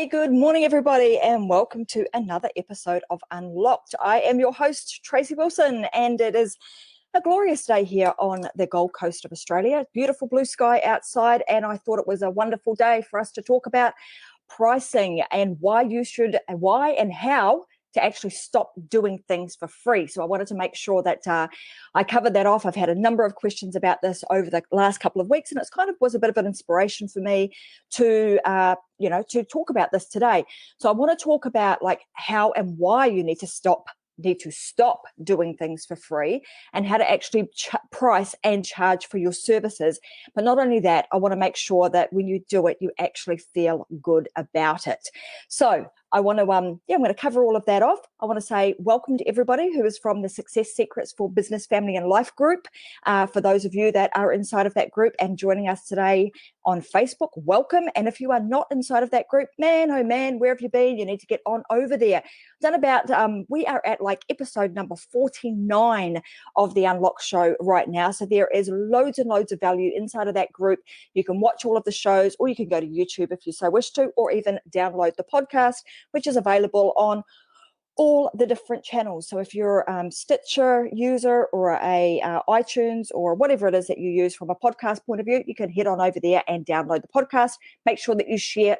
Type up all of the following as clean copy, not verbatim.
Hey, good morning, everybody, and welcome to another episode of Unlocked. I am your host, Tracy Wilson, and it is a glorious day here on the Gold Coast of Australia. Beautiful blue sky outside, and I thought it was a wonderful day for us to talk about pricing and why and how to actually stop doing things for free. So I wanted to make sure that I covered that off. I've had a number of questions about this over the last couple of weeks, and it's kind of was a bit of an inspiration for me to talk about this today. So I want to talk about like how and why you need to stop doing things for free, and how to actually price and charge for your services. But not only that, I want to make sure that when you do it, you actually feel good about it. So I want to, I'm going to cover all of that off. I want to say welcome to everybody who is from the Success Secrets for Business, Family and Life group. For those of you that are inside of that group and joining us today on Facebook, welcome. And if you are not inside of that group, man, oh man, where have you been? You need to get on over there. We are at like episode number 49 of the Unlock show right now. So there is loads and loads of value inside of that group. You can watch all of the shows, or you can go to YouTube if you so wish to, or even download the podcast, which is available on all the different channels. So if you're a Stitcher user or a iTunes or whatever it is that you use from a podcast point of view, you can head on over there and download the podcast. Make sure that you share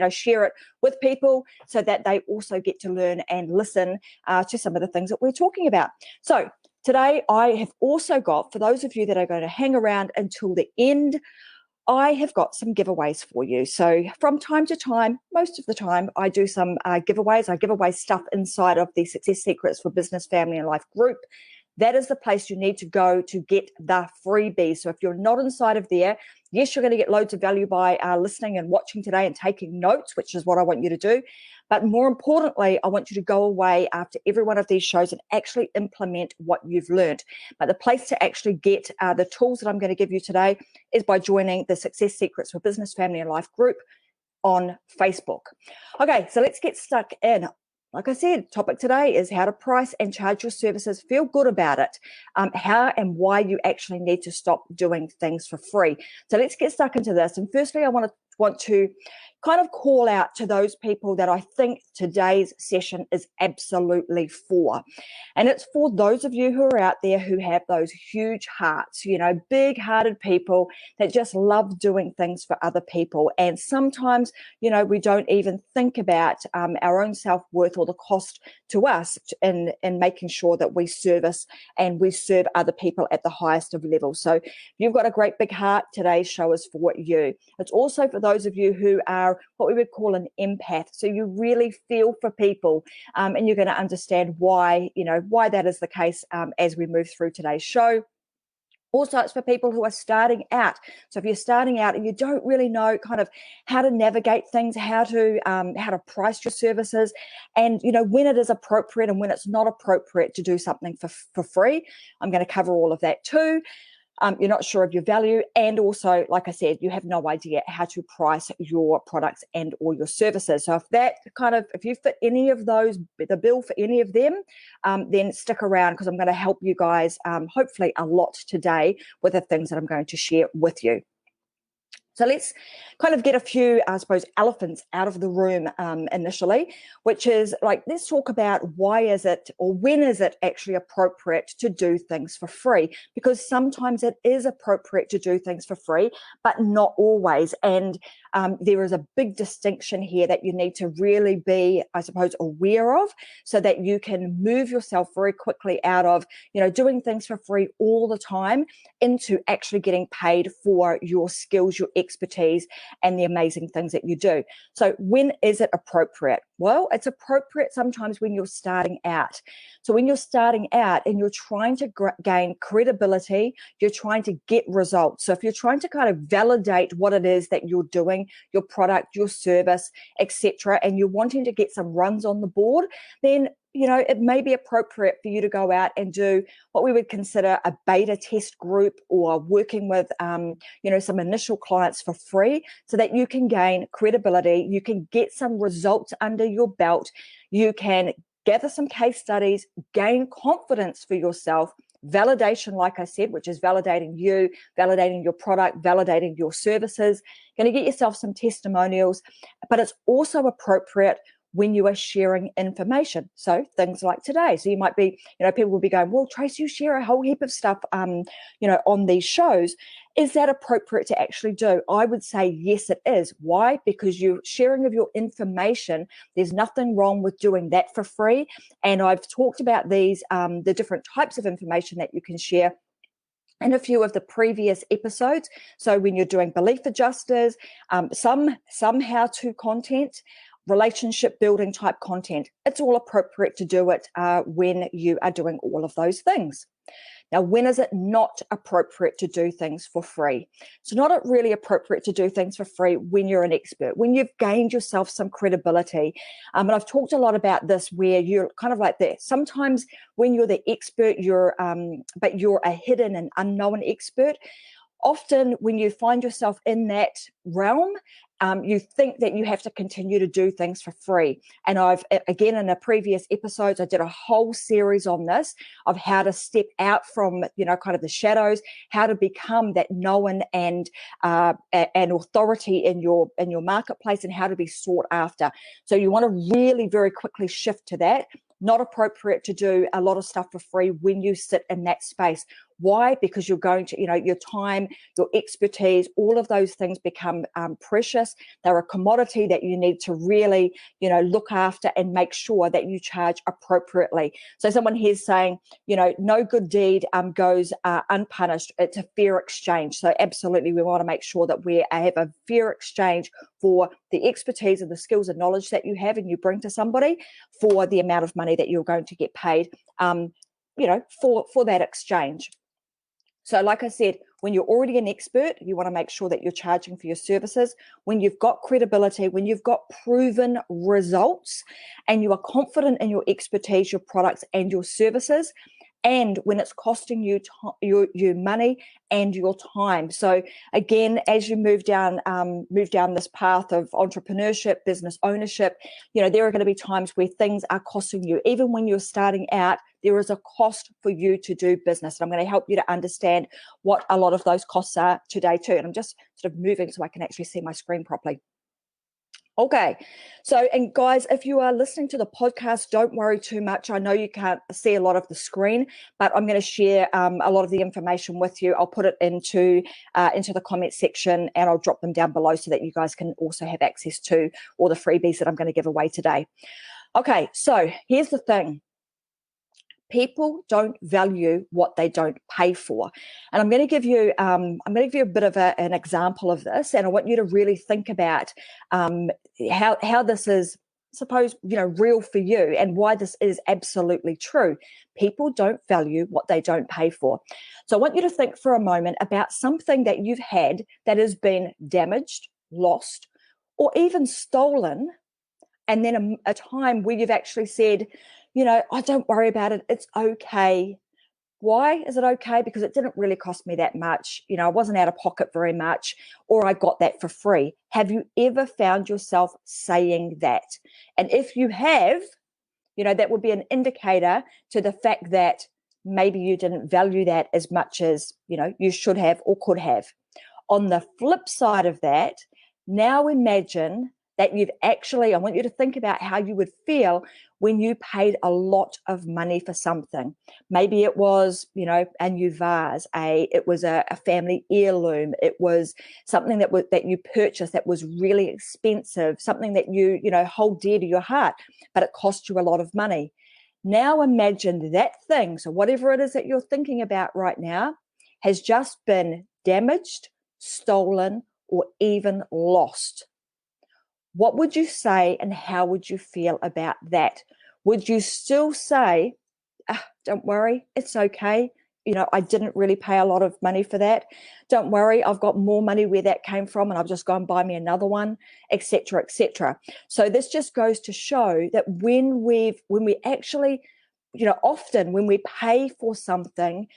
share it with people so that they also get to learn and listen to some of the things that we're talking about. So today I have also got, for those of you that are going to hang around until the end, I have got some giveaways for you. So from time to time, most of the time, I do some giveaways. I give away stuff inside of the Success Secrets for Business, Family and Life group. That is the place you need to go to get the freebie. So if you're not inside of there, yes, you're going to get loads of value by listening and watching today and taking notes, which is what I want you to do. But more importantly, I want you to go away after every one of these shows and actually implement what you've learned. But the place to actually get the tools that I'm going to give you today is by joining the Success Secrets for Business, Family and Life group on Facebook. Okay, so let's get stuck in. Like I said, topic today is how to price and charge your services, feel good about it, how and why you actually need to stop doing things for free. So let's get stuck into this. And firstly, I want to kind of call out to those people that I think today's session is absolutely for. And it's for those of you who are out there who have those huge hearts, big-hearted people that just love doing things for other people. And sometimes, we don't even think about our own self-worth or the cost to us in making sure that we service and we serve other people at the highest of levels. So if you've got a great big heart, today's show is for you. It's also for those of you who are what we would call an empath. So you really feel for people, and you're going to understand why that is the case as we move through today's show. Also, it's for people who are starting out. So if you're starting out and you don't really know kind of how to navigate things, how to price your services, and when it is appropriate and when it's not appropriate to do something for free, I'm going to cover all of that too. You're not sure of your value, and also, like I said, you have no idea how to price your products and or your services. So if you fit any of those, the bill for any of them, then stick around, because I'm going to help you guys hopefully a lot today with the things that I'm going to share with you. So let's kind of get a few, I suppose, elephants out of the room initially, which is like, let's talk about why is it or when is it actually appropriate to do things for free? Because sometimes it is appropriate to do things for free, but not always. And there is a big distinction here that you need to really be, I suppose, aware of, so that you can move yourself very quickly out of, doing things for free all the time into actually getting paid for your skills, your expertise, and the amazing things that you do. So when is it appropriate? Well, it's appropriate sometimes when you're starting out. So when you're starting out and you're trying to gain credibility, you're trying to get results. So if you're trying to kind of validate what it is that you're doing, your product, your service, etc., and you're wanting to get some runs on the board, then it may be appropriate for you to go out and do what we would consider a beta test group, or working with, some initial clients for free, so that you can gain credibility, you can get some results under your belt, you can gather some case studies, gain confidence for yourself, validation, like I said, which is validating you, validating your product, validating your services, going to get yourself some testimonials, but it's also appropriate when you are sharing information. So things like today. So you might be, people will be going, well, Tracy, you share a whole heap of stuff, on these shows. Is that appropriate to actually do? I would say yes, it is. Why? Because you're sharing of your information. There's nothing wrong with doing that for free. And I've talked about these, the different types of information that you can share in a few of the previous episodes. So when you're doing belief adjusters, some how-to content, relationship building type content, it's all appropriate to do it when you are doing all of those things. Now, when is it not appropriate to do things for free? It's not really appropriate to do things for free when you're an expert, when you've gained yourself some credibility. And I've talked a lot about this where you're kind of like that. Sometimes when you're the expert, but you're a hidden and unknown expert. Often when you find yourself in that realm, you think that you have to continue to do things for free. And again, in the previous episodes, I did a whole series on this of how to step out from, kind of the shadows, how to become that known and authority in your marketplace, and how to be sought after. So you want to really very quickly shift to that. Not appropriate to do a lot of stuff for free when you sit in that space. Why? Because you're going to, your time, your expertise, all of those things become precious. They're a commodity that you need to really, look after and make sure that you charge appropriately. So someone here's saying, no good deed goes unpunished. It's a fair exchange. So absolutely, we want to make sure that we have a fair exchange for the expertise and the skills and knowledge that you have and you bring to somebody for the amount of money that you're going to get paid, for that exchange. So like I said, when you're already an expert, you want to make sure that you're charging for your services. When you've got credibility, when you've got proven results, and you are confident in your expertise, your products, and your services, and when it's costing you your money and your time. So again, as you move down this path of entrepreneurship, business ownership, there are going to be times where things are costing you. Even when you're starting out, there is a cost for you to do business. And I'm going to help you to understand what a lot of those costs are today too. And I'm just sort of moving so I can actually see my screen properly. Okay, so, and guys, if you are listening to the podcast, don't worry too much. I know you can't see a lot of the screen, but I'm going to share a lot of the information with you. I'll put it into the comment section, and I'll drop them down below so that you guys can also have access to all the freebies that I'm going to give away today. Okay, so here's the thing. People don't value what they don't pay for. And I'm going to give you a bit of an example of this, and I want you to really think about how this is, suppose, real for you, and why this is absolutely true. People don't value what they don't pay for. So I want you to think for a moment about something that you've had that has been damaged, lost, or even stolen, and then a time where you've actually said, I don't worry about it. It's okay. Why is it okay? Because it didn't really cost me that much. I wasn't out of pocket very much, or I got that for free. Have you ever found yourself saying that? And if you have, that would be an indicator to the fact that maybe you didn't value that as much as, you should have or could have. On the flip side of that, now imagine that you've actually, I want you to think about how you would feel when you paid a lot of money for something. Maybe it was, a new vase, it was a family heirloom, it was something that you purchased that was really expensive, something that you hold dear to your heart, but it cost you a lot of money. Now imagine that thing, so whatever it is that you're thinking about right now, has just been damaged, stolen, or even lost. What would you say, and how would you feel about that? Would you still say, don't worry, it's okay. I didn't really pay a lot of money for that. Don't worry, I've got more money where that came from, and I've just gone and buy me another one, etc., etc. So this just goes to show that when we actually, often when we pay for something,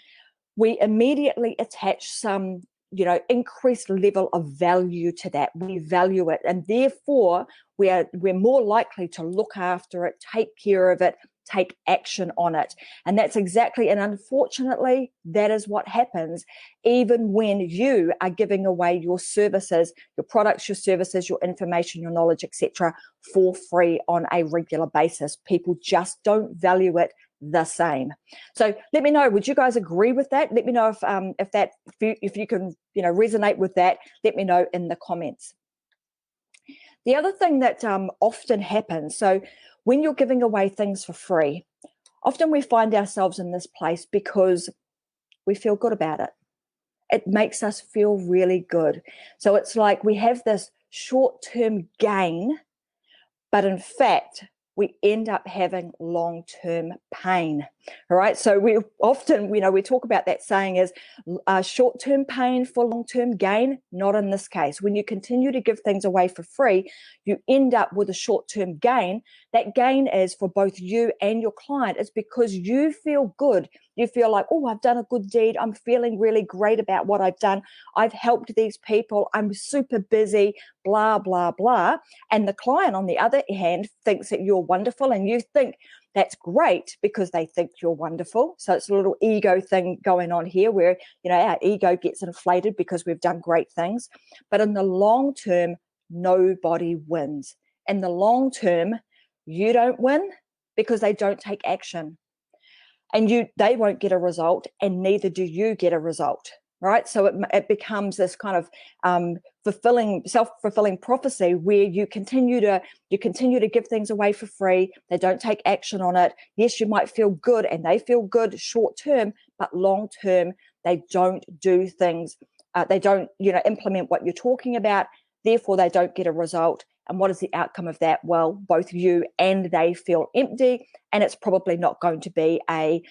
we immediately attach some increased level of value to that. We value it, and therefore we're more likely to look after it, take care of it, take action on it. And that's exactly, and unfortunately, that is what happens even when you are giving away your services, your products, your services, your information, your knowledge, etc., for free on a regular basis. People just don't value it the same. So let me know, would you guys agree with that? Let me know if you can resonate with that. Let me know in the comments. The other thing that often happens, so when you're giving away things for free, often we find ourselves in this place because we feel good about it. It makes us feel really good. So it's like we have this short-term gain, but in fact, we end up having long-term pain. All right. So we often, we talk about that saying is short-term pain for long-term gain. Not in this case. When you continue to give things away for free, you end up with a short-term gain. That gain is for both you and your client. It's because you feel good. You feel like, oh, I've done a good deed. I'm feeling really great about what I've done. I've helped these people. I'm super busy, blah, blah, blah. And the client, on the other hand, thinks that you're wonderful, and you think that's great because they think you're wonderful. So it's a little ego thing going on here where, our ego gets inflated because we've done great things. But in the long term, nobody wins. In the long term, you don't win because they don't take action. And they won't get a result, and neither do you get a result, right? So it becomes this kind of self-fulfilling prophecy where you continue to give things away for free. They don't take action on it. Yes, you might feel good, and they feel good short term, but long term, they don't do things. They don't, implement what you're talking about. Therefore, they don't get a result. And what is the outcome of that? Well, both you and they feel empty, and it's probably not going to be a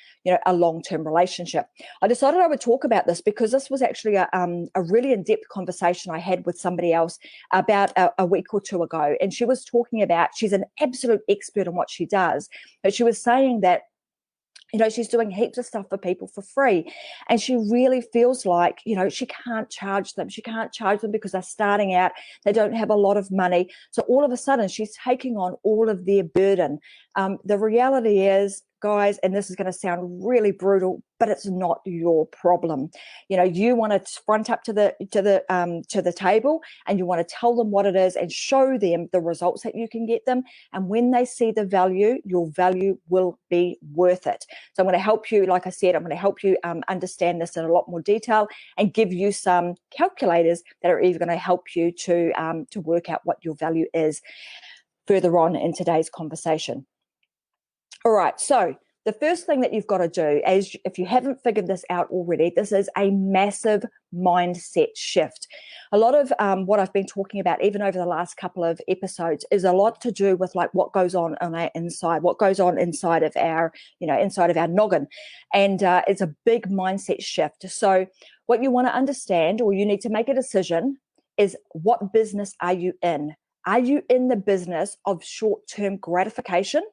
long-term relationship. I decided I would talk about this because this was actually a really in-depth conversation I had with somebody else about a week or two ago. And she was talking about, she's an absolute expert in what she does, but she was saying that she's doing heaps of stuff for people for free. And she really feels like, she can't charge them. She can't charge them because they're starting out. They don't have a lot of money. So all of a sudden, she's taking on all of their burden. The reality is, guys, and this is going to sound really brutal, but it's not your problem. You want to front up to the table, and you want to tell them what it is and show them the results that you can get them. And when they see the value, your value will be worth it. So I'm going to help you, like I said, I'm going to help you understand this in a lot more detail and give you some calculators that are even going to help you to work out what your value is further on in today's conversation. All right, so the first thing that you've got to do is, if you haven't figured this out already, this is a massive mindset shift. A lot of what I've been talking about, even over the last couple of episodes, is a lot to do with like what goes on our inside, what goes on inside of our, inside of our noggin. And it's a big mindset shift. So what you want to understand, or you need to make a decision, is what business are you in? Are you in the business of short-term gratification?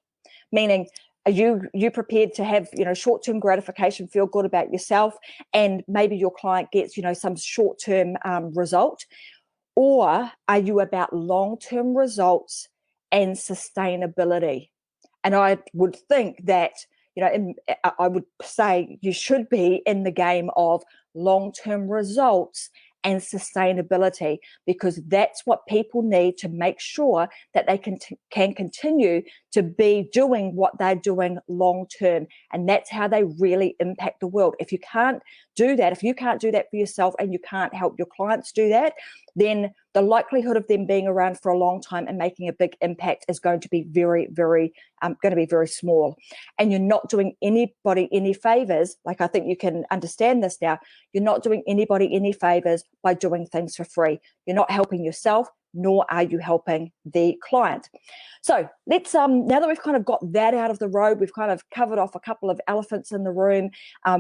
Meaning, are you prepared to have, short-term gratification, feel good about yourself, and maybe your client gets, some short-term result? Or are you about long-term results and sustainability? And I would think that, I would say you should be in the game of long-term results and sustainability, because that's what people need to make sure that they can continue to be doing what they're doing long term. And that's how they really impact the world. If you can't do that, if you can't do that for yourself and you can't help your clients do that, then the likelihood of them being around for a long time and making a big impact is going to be very, very small. And you're not doing anybody any favors. Like, I think you can understand this now. You're not doing anybody any favors by doing things for free. You're not helping yourself, nor are you helping the client. So let's, now that we've kind of got that out of the road, we've kind of covered off a couple of elephants in the room.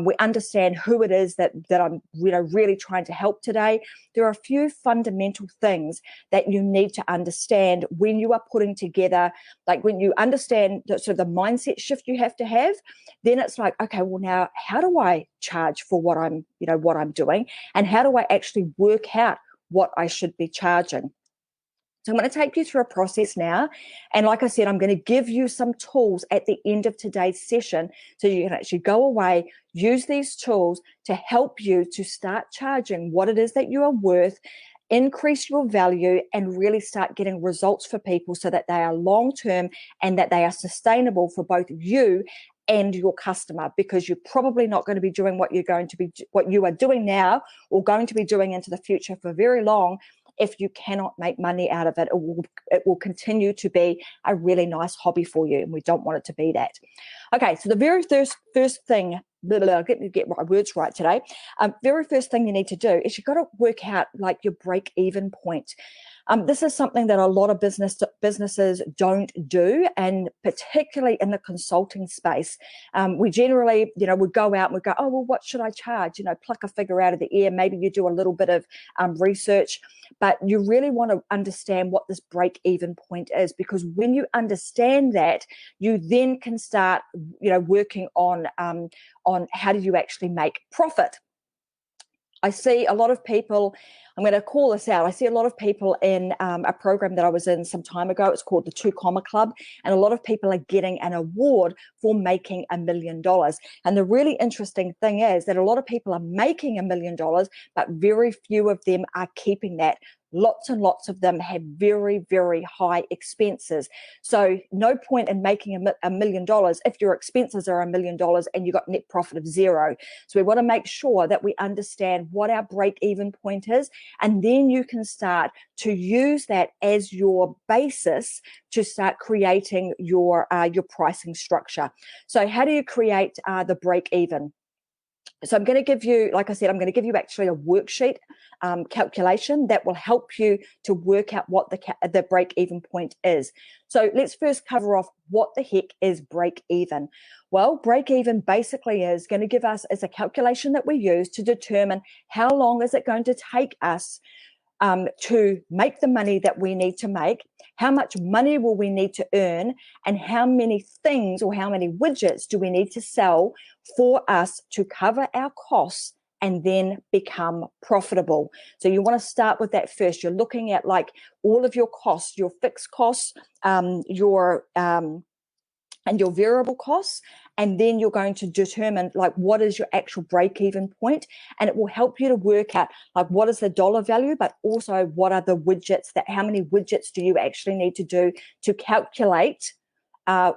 We understand who it is that I'm really trying to help today. There are a few fundamental things that you need to understand when you are putting together, like when you understand the mindset shift you have to have, then it's like, okay, well, now how do I charge for what I'm doing, and how do I actually work out what I should be charging? So I'm going to take you through a process now. And like I said, I'm going to give you some tools at the end of today's session so you can actually go away, use these tools to help you to start charging what it is that you are worth, increase your value, and really start getting results for people so that they are long-term and that they are sustainable for both you and your customer, because you're probably not going to be doing what you are doing now or going to be doing into the future for very long if you cannot make money out of it. It will continue to be a really nice hobby for you, and we don't want it to be that. Okay, so the very first thing, get me to get my words right today. Very first thing you need to do is you've got to work out like your break-even point. This is something that a lot of businesses don't do, and particularly in the consulting space. We generally, we go out and we go, oh, well, what should I charge? Pluck a figure out of the air. Maybe you do a little bit of research, but you really want to understand what this break-even point is, because when you understand that, you then can start, working on how do you actually make profit. I see a lot of people, I'm going to call this out. I see a lot of people in a program that I was in some time ago. It's called the 2 Comma Club. And a lot of people are getting an award for making $1 million. And the really interesting thing is that a lot of people are making $1 million, but very few of them are keeping that. Lots and lots of them have very, very high expenses. So no point in making $1 million if your expenses are $1 million and you got net profit of zero. So we want to make sure that we understand what our break-even point is, and then you can start to use that as your basis to start creating your pricing structure. So how do you create the break-even? So I'm going to give you, like I said, I'm going to give you actually a worksheet calculation that will help you to work out what the break-even point is. So let's first cover off what the heck is break-even. Well, break-even basically is going to give us, as a calculation that we use to determine how long is it going to take us to make the money that we need to make, how much money will we need to earn, and how many things or how many widgets do we need to sell for us to cover our costs and then become profitable. So you want to start with that first. You're looking at like all of your costs, your fixed costs, and your variable costs, and then you're going to determine like what is your actual break-even point, and it will help you to work out like what is the dollar value, but also what are the widgets, how many widgets do you actually need to do to calculate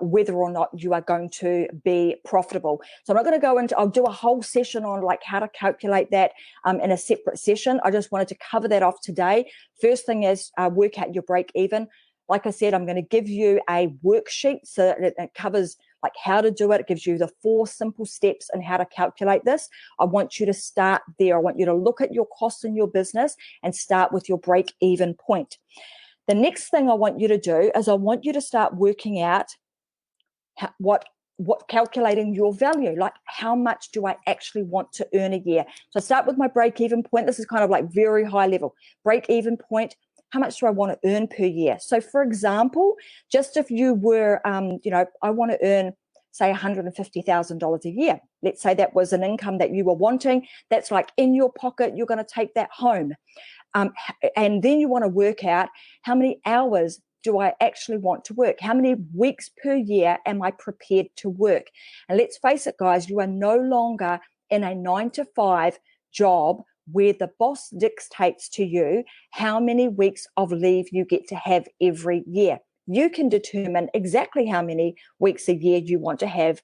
whether or not you are going to be profitable. So I'm not going to go into, I'll do a whole session on like how to calculate that in a separate session. I just wanted to cover that off today. First thing is work out your break-even. Like I said, I'm going to give you a worksheet so that it covers like how to do it. It gives you the 4 simple steps and how to calculate this. I want you to start there. I want you to look at your costs in your business and start with your break-even point. The next thing I want you to do is I want you to start working out what calculating your value, like how much do I actually want to earn a year. So I start with my break-even point. This is kind of like very high level. Break-even point, how much do I want to earn per year? So for example, just if you were, I want to earn, say, $150,000 a year. Let's say that was an income that you were wanting. That's like in your pocket. You're going to take that home. And then you want to work out how many hours do I actually want to work? How many weeks per year am I prepared to work? And let's face it, guys, you are no longer in a 9-to-5 job where the boss dictates to you how many weeks of leave you get to have every year. You can determine exactly how many weeks a year you want to have,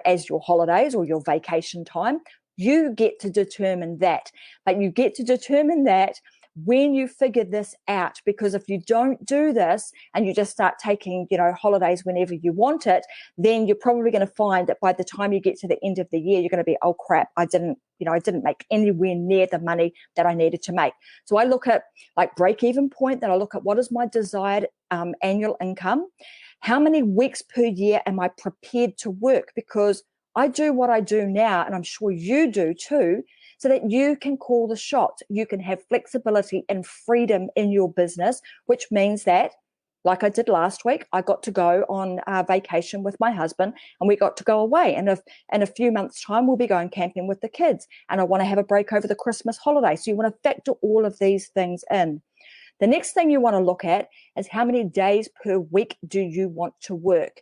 as your holidays or your vacation time. You get to determine that, but you get to determine that when you figure this out, because if you don't do this and you just start taking, holidays whenever you want it, then you're probably going to find that by the time you get to the end of the year, you're going to be, oh crap, I didn't make anywhere near the money that I needed to make. So I look at like break-even point, then I look at what is my desired annual income, how many weeks per year am I prepared to work, because I do what I do now, and I'm sure you do too, so that you can call the shots. You can have flexibility and freedom in your business, which means that, like I did last week, I got to go on vacation with my husband, and we got to go away. And if in a few months' time, we'll be going camping with the kids, and I want to have a break over the Christmas holiday. So you want to factor all of these things in. The next thing you want to look at is how many days per week do you want to work.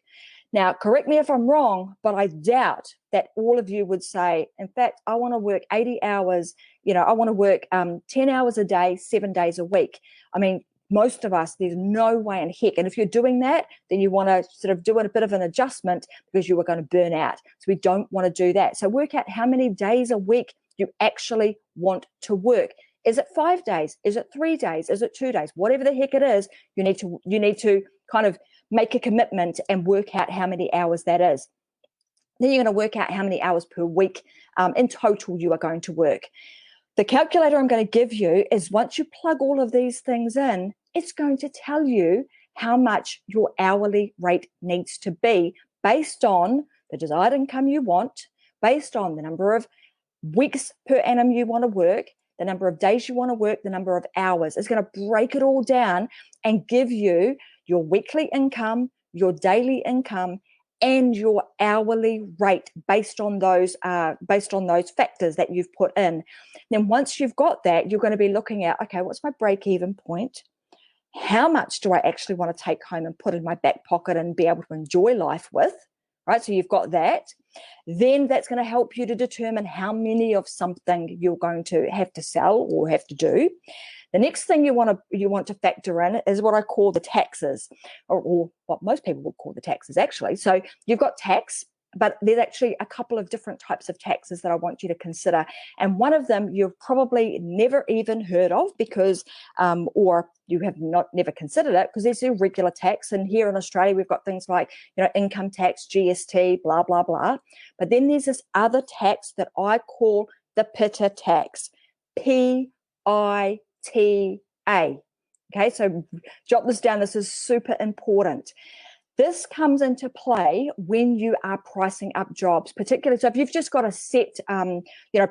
Now, correct me if I'm wrong, but I doubt that all of you would say, in fact, I want to work 80 hours, I want to work 10 hours a day, 7 days a week. I mean, most of us, there's no way in heck. And if you're doing that, then you want to sort of do a bit of an adjustment because you are going to burn out. So we don't want to do that. So work out how many days a week you actually want to work. Is it 5 days? Is it 3 days? Is it 2 days? Whatever the heck it is, you need to kind of make a commitment and work out how many hours that is. Then you're going to work out how many hours per week in total you are going to work. The calculator I'm going to give you is once you plug all of these things in, it's going to tell you how much your hourly rate needs to be based on the desired income you want, based on the number of weeks per annum you want to work, the number of days you want to work, the number of hours. It's going to break it all down and give you your weekly income, your daily income, and your hourly rate based on those factors that you've put in. Then once you've got that, you're going to be looking at, okay, what's my break-even point? How much do I actually want to take home and put in my back pocket and be able to enjoy life with? Right? So you've got that. Then that's going to help you to determine how many of something you're going to have to sell or have to do. The next thing you want to factor in is what I call the taxes, or what most people would call the taxes, actually. So you've got tax, but there's actually a couple of different types of taxes that I want you to consider. And one of them you've probably never even heard of because, or you have never considered it, because there's a regular tax. And here in Australia, we've got things like, income tax, GST, blah, blah, blah. But then there's this other tax that I call the P.I.T.A tax, P.I.T.A. Okay, so jot this down. This is super important. This comes into play when you are pricing up jobs, particularly. So if you've just got a set,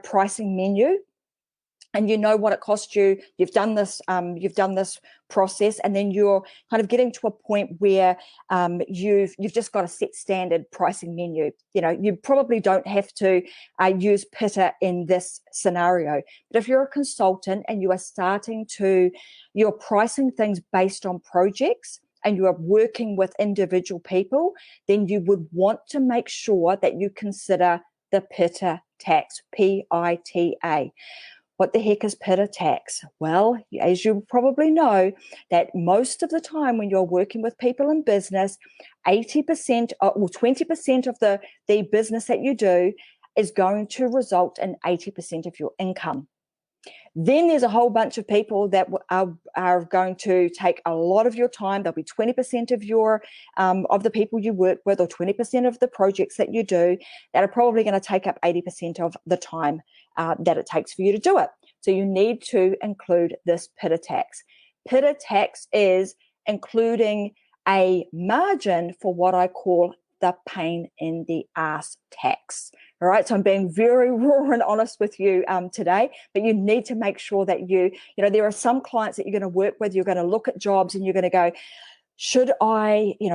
pricing menu, and you know what it costs you, you've done this process, and then you're kind of getting to a point where you've just got a set standard pricing menu. You probably don't have to use P.I.T.A in this scenario. But if you're a consultant and you're pricing things based on projects, and you are working with individual people, then you would want to make sure that you consider the P.I.T.A tax, P.I.T.A. What the heck is P.I.T.A tax? Well, as you probably know, that most of the time when you're working with people in business, 80% or 20% of the business that you do is going to result in 80% of your income. Then there's a whole bunch of people that are going to take a lot of your time. There'll be 20% of of the people you work with, or 20% of the projects that you do, that are probably going to take up 80% of the time that it takes for you to do it. So you need to include this P.I.T.A tax. P.I.T.A tax is including a margin for what I call the pain in the ass tax. All right, so I'm being very raw and honest with you today, but you need to make sure that there are some clients that you're going to work with, you're going to look at jobs and you're going to go,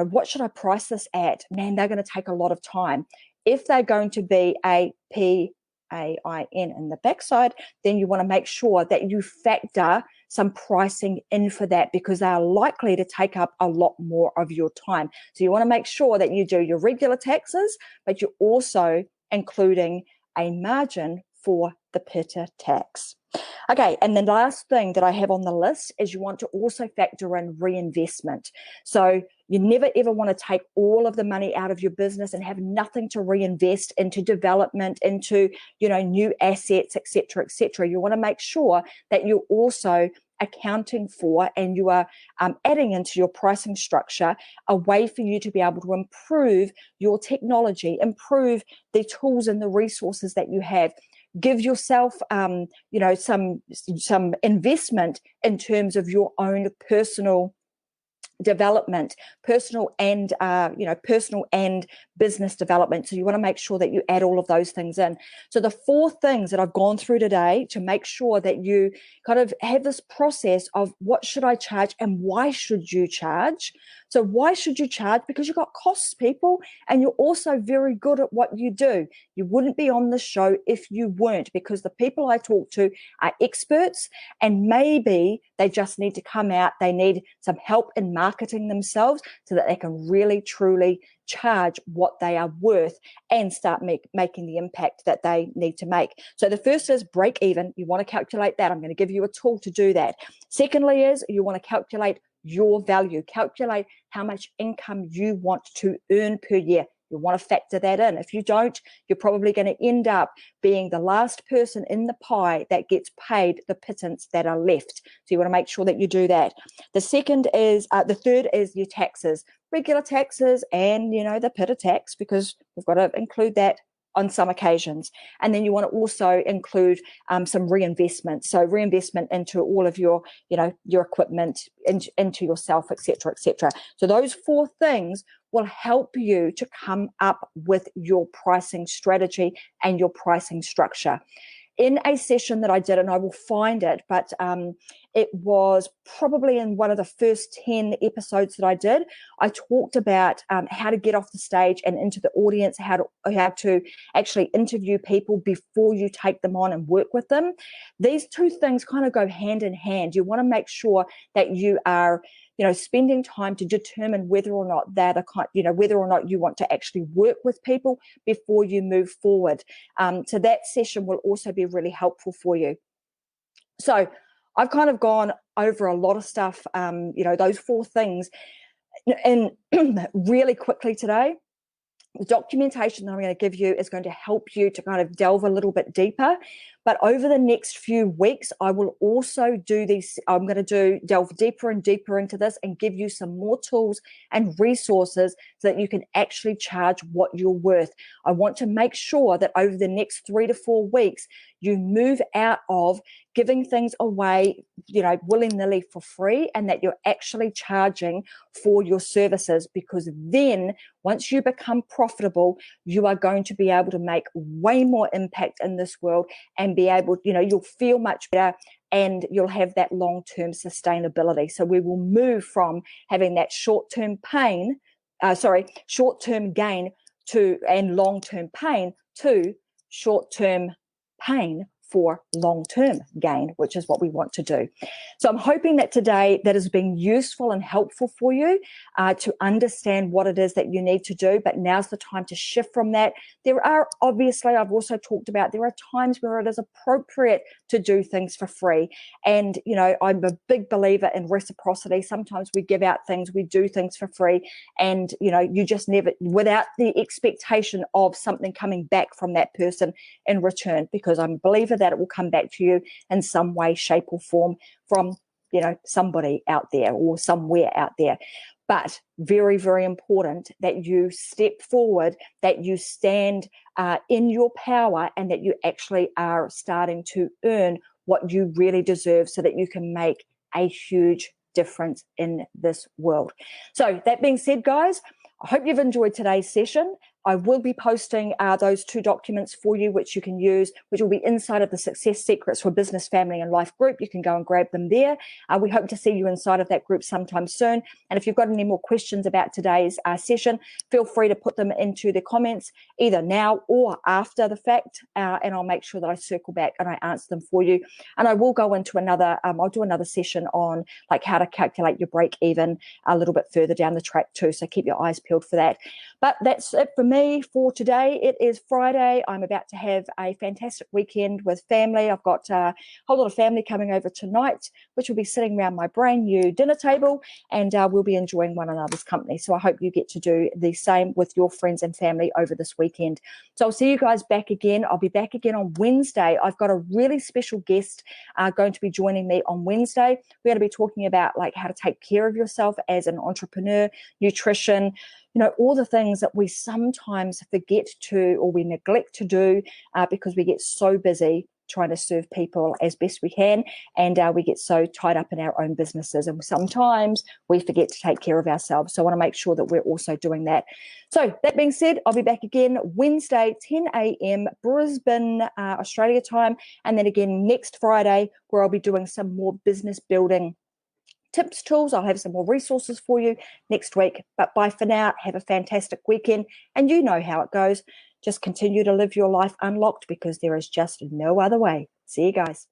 what should I price this at? Man, they're going to take a lot of time. If they're going to be a P-A-I-N in the backside, then you want to make sure that you factor some pricing in for that, because they are likely to take up a lot more of your time. So you want to make sure that you do your regular taxes, but you're also including a margin for the P.I.T.A tax. Okay, and the last thing that I have on the list is you want to also factor in reinvestment. So you never ever want to take all of the money out of your business and have nothing to reinvest into development, into new assets, etc., etc. You want to make sure that you're also accounting for, and you are adding into your pricing structure a way for you to be able to improve your technology, improve the tools and the resources that you have. Give yourself, some investment in terms of your own personal development, personal and business development. So you want to make sure that you add all of those things in. So the 4 things that I've gone through today to make sure that you kind of have this process of what should I charge and why should you charge. So why should you charge? Because you've got costs, people, and you're also very good at what you do. You wouldn't be on the show if you weren't, because the people I talk to are experts, and maybe they just need to come out. They need some help in marketing themselves so that they can really, truly charge what they are worth and start making the impact that they need to make. So the first is break even. You want to calculate that. I'm going to give you a tool to do that. Secondly is you want to calculate your value. Calculate how much income you want to earn per year. You want to factor that in. If you don't, you're probably going to end up being the last person in the pie that gets paid the pittance that are left. So you want to make sure that you do that. The third is your taxes, regular taxes, and the P.I.T.A tax, because we've got to include that on some occasions. And then you want to also include some reinvestment. So reinvestment into all of your equipment, into yourself, etc., etc. So those four things will help you to come up with your pricing strategy and your pricing structure. In a session that I did, and I will find it, but it was probably in one of the first 10 episodes that I did, I talked about how to get off the stage and into the audience, how to actually interview people before you take them on and work with them. These two things kind of go hand in hand. You want to make sure that you are spending time to determine whether or not whether or not you want to actually work with people before you move forward. So that session will also be really helpful for you. So I've kind of gone over a lot of stuff, those four things, and really quickly today. The documentation that I'm going to give you is going to help you to kind of delve a little bit deeper. But over the next few weeks, I will also do these. I'm going to delve deeper and deeper into this and give you some more tools and resources so that you can actually charge what you're worth. I want to make sure that over the next 3 to 4 weeks, you move out of giving things away, willy-nilly for free, and that you're actually charging for your services, because then once you become profitable, you are going to be able to make way more impact in this world and be able, you'll feel much better and you'll have that long-term sustainability. So we will move from having that short-term gain and long-term pain to short-term pain for long-term gain, which is what we want to do. So I'm hoping that today that has been useful and helpful for you to understand what it is that you need to do, but now's the time to shift from that. There are, obviously, I've also talked about, there are times where it is appropriate to do things for free. And, I'm a big believer in reciprocity. Sometimes we give out things, we do things for free, and, you just never, without the expectation of something coming back from that person in return, because I'm a believer that it will come back to you in some way, shape, or form from somebody out there or somewhere out there. But very, very important that you step forward, that you stand in your power, and that you actually are starting to earn what you really deserve so that you can make a huge difference in this world. So that being said, guys, I hope you've enjoyed today's session. I will be posting those 2 documents for you, which you can use, which will be inside of the Success Secrets for Business, Family and Life group. You can go and grab them there. We hope to see you inside of that group sometime soon. And if you've got any more questions about today's session, feel free to put them into the comments either now or after the fact, and I'll make sure that I circle back and I answer them for you. And I will go into I'll do another session on like how to calculate your break even a little bit further down the track too. So keep your eyes peeled for that. But that's it for me for today. It is Friday. I'm about to have a fantastic weekend with family. I've got a whole lot of family coming over tonight, which will be sitting around my brand new dinner table, and we'll be enjoying one another's company. So I hope you get to do the same with your friends and family over this weekend. So I'll see you guys back again. I'll be back again on Wednesday. I've got a really special guest going to be joining me on Wednesday. We're going to be talking about like how to take care of yourself as an entrepreneur, nutrition, all the things that we sometimes forget to or we neglect to do because we get so busy trying to serve people as best we can, and we get so tied up in our own businesses, and sometimes we forget to take care of ourselves. So I want to make sure that we're also doing that. So that being said, I'll be back again Wednesday, 10 a.m. Brisbane, Australia time, and then again next Friday, where I'll be doing some more business building tips, tools. I'll have some more resources for you next week. But bye for now. Have a fantastic weekend. And you know how it goes. Just continue to live your life unlocked because there is just no other way. See you guys.